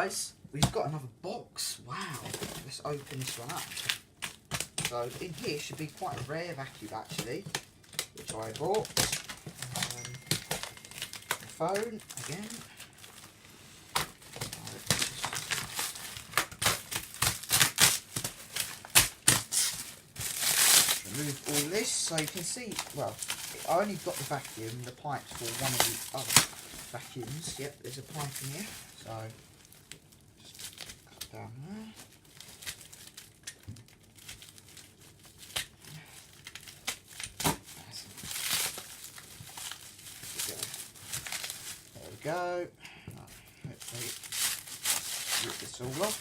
guys, we've got another box. Wow. Let's open this one up. So in here should be quite a rare vacuum actually, which I bought. The phone again. Remove all this so you can see. Well, I only got the vacuum, the pipes for one of the other vacuums. Yep, there's a pipe in here. So just cut down there. There we go. Let's rip this all off.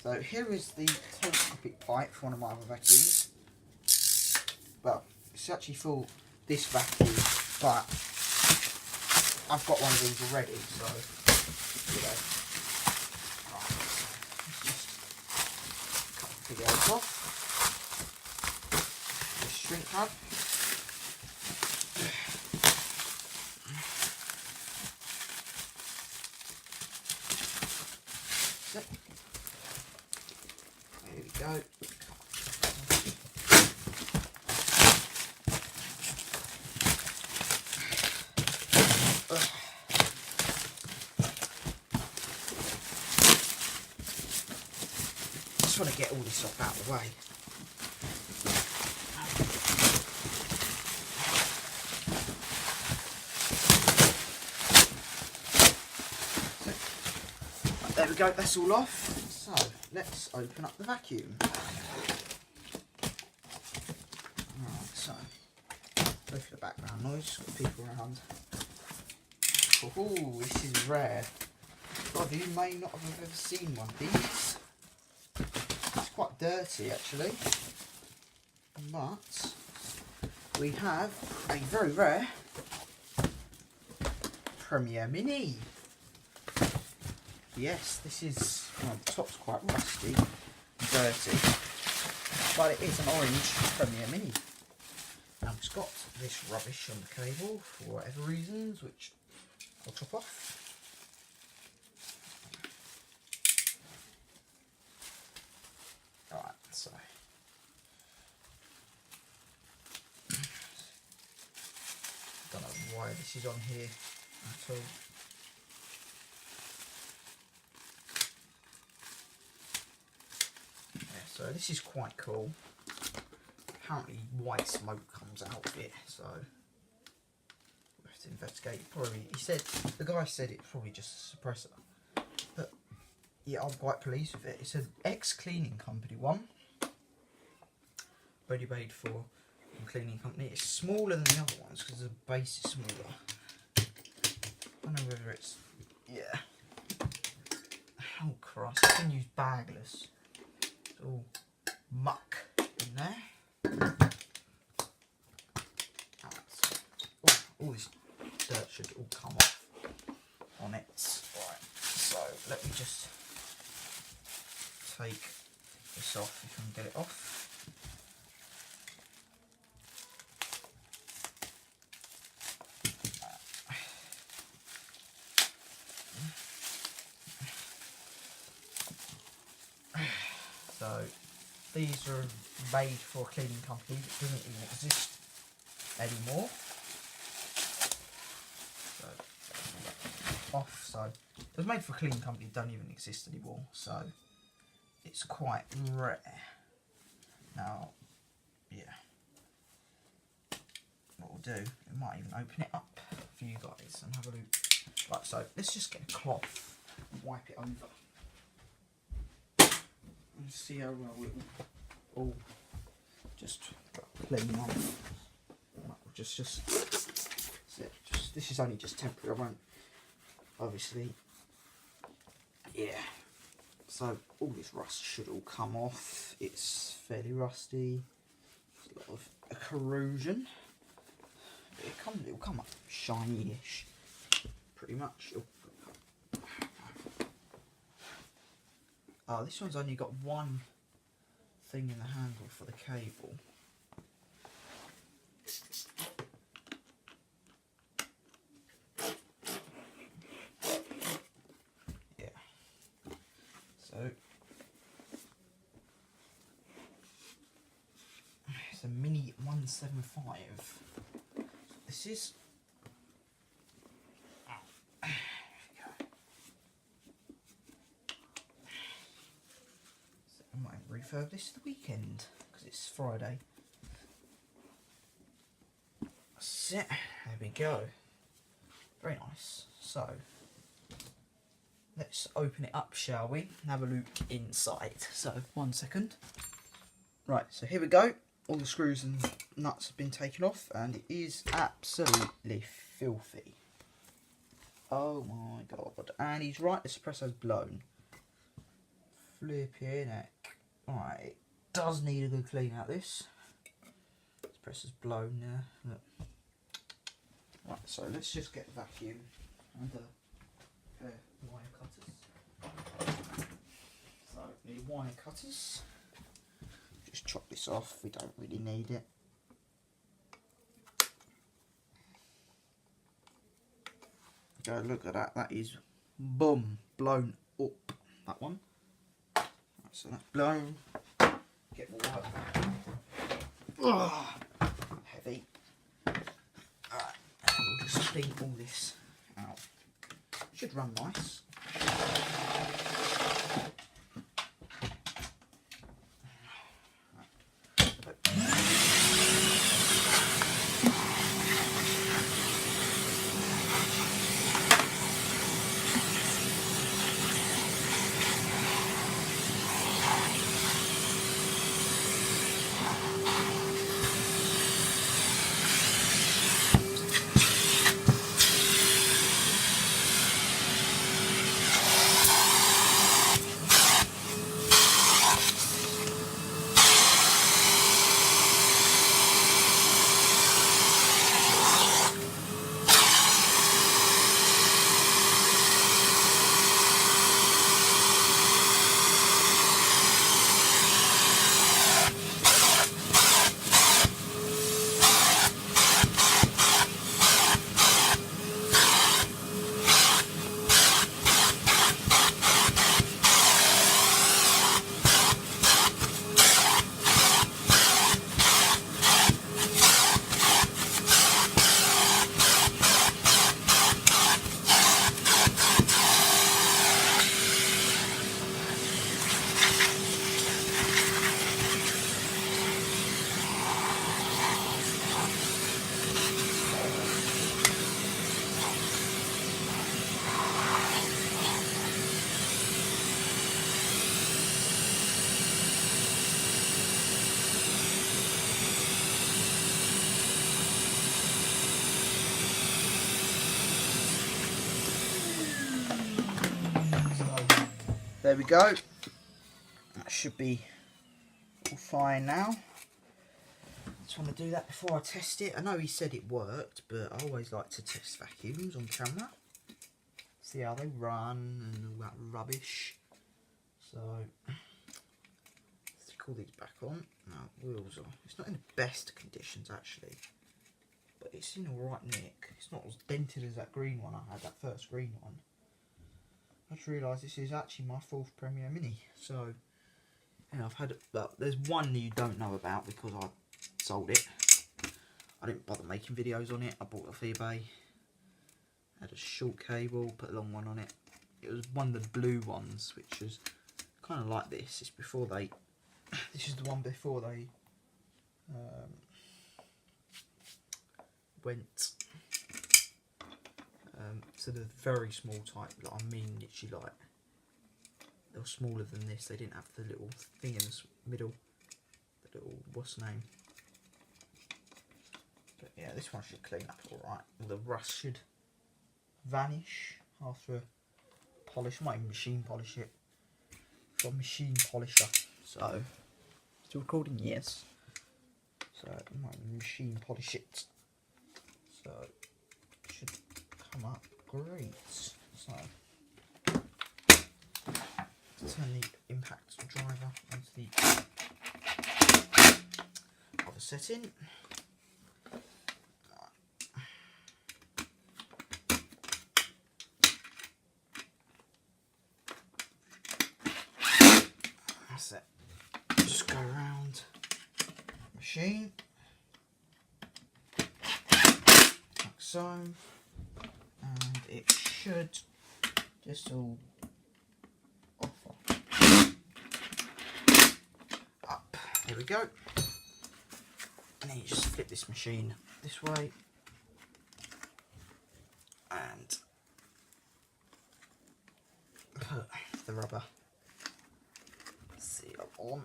So here is the telescopic pipe for one of my other vacuums. Well, it's actually for this vacuum, but I've got one of these already, so you know. Right, let's just cut the big ends off. The shrink pad. There we go. Just want to get all this stuff out of the way. There we go, that's all off. So let's open up the vacuum. Alright, so go for the background noise, got people around. Oh, this is rare. A lot of you may not have ever seen one of these. It's quite dirty actually. But we have a very rare Premier Mini. Yes, this is, well, the top's quite rusty and dirty, but it is an orange Premier Mini. Now it's got this rubbish on the cable for whatever reasons, which I'll chop off. Alright, so don't know why this is on here at all. So this is quite cool. Apparently white smoke comes out of it, so we have to investigate. Probably, he said, the guy said it's probably just a suppressor. But yeah, I'm quite pleased with it. It's an ex-cleaning company one. Ready made for a cleaning company. It's smaller than the other ones because the base is smaller. I don't know whether it's, yeah. Oh Christ, I can use bagless. All muck in there. All this dirt should all come off on it. Right, so let me just take this off if I can get it off. So these are made for a cleaning company that doesn't even exist anymore. So off. So it was made for a cleaning company that don't even exist anymore. So it's quite rare. Now, yeah. What we'll do, we might even open it up for you guys and have a look. Right. So let's just get a cloth and wipe it over. And see how well it will all just clean off. Just this is only just temporary. I won't, obviously. Yeah. So all this rust should all come off. It's fairly rusty. There's a lot of corrosion. But it'll come up shiny-ish. Pretty much. Oh, this one's only got one thing in the handle for the cable. 175. This is. There we go. So I might refurb this the weekend because it's Friday. That's it. There we go. Very nice. So let's open it up, shall we? And have a look inside. So 1 second. Right, so here we go. All the screws and nuts have been taken off, and it is absolutely filthy. Oh my god. And he's right, the suppressor's blown. Flipping heck. Alright, it does need a good clean out this. Suppressor's blown there. Look. Right, so let's just get the vacuum and a pair of wire cutters. So, need wire cutters. Just chop this off, we don't really need it. Go look at that, that is boom, blown up, that one. Right, so that's blown. Get more wire. Ugh, heavy. Alright, we'll just clean all this out. Should run nice. There we go. That should be all fine now. Just want to do that before I test it. I know he said it worked, but I always like to test vacuums on camera. See how they run and all that rubbish. So, let's call these back on. No, wheels are. It's not in the best conditions actually, but it's in alright nick. It's not as dented as that green one I had, that first green one. I just realised this is actually my 4th Premier Mini. So, yeah, I've had, well, there's one that you don't know about because I sold it. I didn't bother making videos on it. I bought it off eBay. Had a short cable, put a long one on it. It was one of the blue ones, which is kind of like this. It's before they, this is the one before they went to the very small type, like, I mean literally like, they were smaller than this. They didn't have the little thing in the middle, the little, what's the name? But yeah, this one should clean up alright. The rust should vanish after a polish. I might even machine polish it. Got a machine polisher. So, still recording? Yes. So, I might machine polish it. So, it should come up great. So, turn the impact driver onto the other setting. That's it. Just go around the machine. so, and it should just all offer up. Here we go. And then you just flip this machine this way and put the rubber seal on.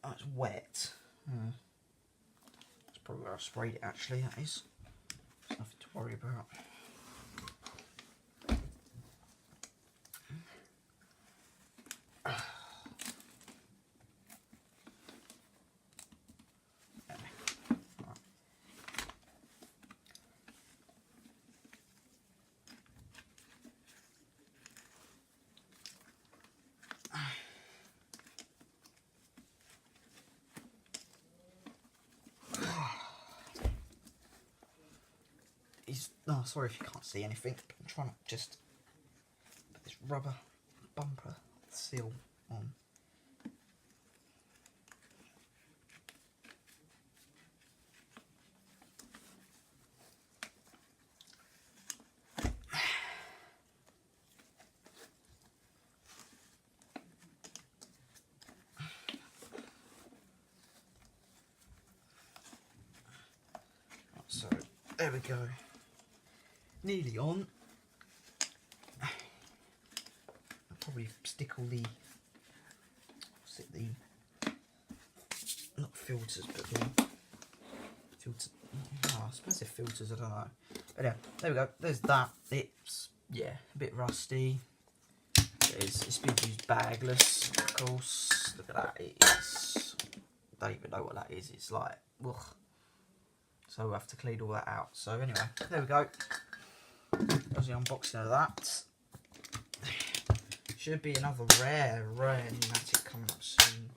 Oh, it's wet. That's probably where I sprayed it actually, that is. There's nothing to worry about. Oh, sorry if you can't see anything. I'm trying to just put this rubber bumper seal on. So there we go. Nearly on. I'll probably stick all the not filters, but the filters. Oh, I suppose they're filters. I don't know. But yeah, there we go. There's that. It's a bit rusty. It's been used bagless, of course. Look at that. It's. Don't even know what that is. It's like, ugh. So we'll have to clean all that out. So anyway, there we go. There's the unboxing of that. Should be another rare pneumatic coming up soon,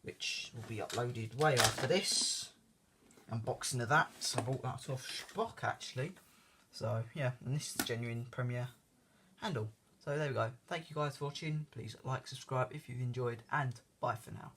which will be uploaded way after this. Unboxing of that. So I bought that off Spock actually. So yeah, and this is the genuine Premier handle. So there we go. Thank you guys for watching. Please like, subscribe if you've enjoyed, and bye for now.